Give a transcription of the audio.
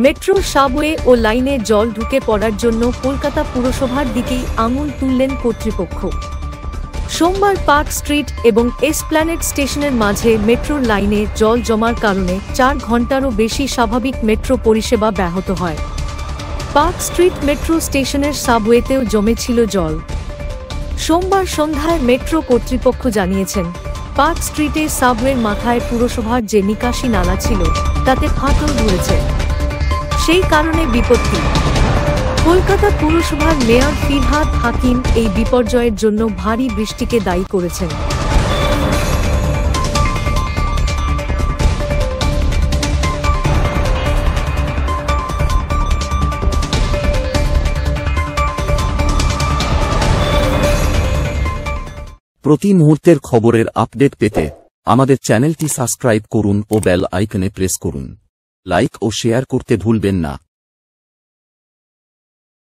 Metro subway ও লাইনে জল ঢুকে পড়ার জন্য কলকাতা পুরসভার দিকেই আঙুল তুললেন কর্তৃপক্ষ। সোমবার পার্ক স্ট্রিট এবং এসপ্ল্যানেড স্টেশনের মাঝে মেট্রোর লাইনে জল জমার কারণে 4 ঘণ্টারও বেশি স্বাভাবিক মেট্রো পরিষেবা ব্যাহত হয়। পার্ক স্ট্রিট মেট্রো স্টেশনের সাবওয়েতেও জমেছিল জল। সোমবার সন্ধ্যায় মেট্রো কর্তৃপক্ষ জানিয়েছেন, পার্ক স্ট্রিটে সাবওয়ের মাথায় পুরসভার যে নিকাশি নালা ছিল তাতে ফাটল ধরেছে, সেই কারণে বিপত্তি। কলকাতা পুরসভার মেয়র ফিরহাদ হাকিম এই বিপর্যয়ের জন্য ভারী বৃষ্টিকে দায়ী করেছেন। প্রতি মুহূর্তের খবরের আপডেট পেতে আমাদের চ্যানেলটি সাবস্ক্রাইব করুন ও বেল আইকনে প্রেস করুন। লাইক ও শেয়ার করতে ভুলবেন না।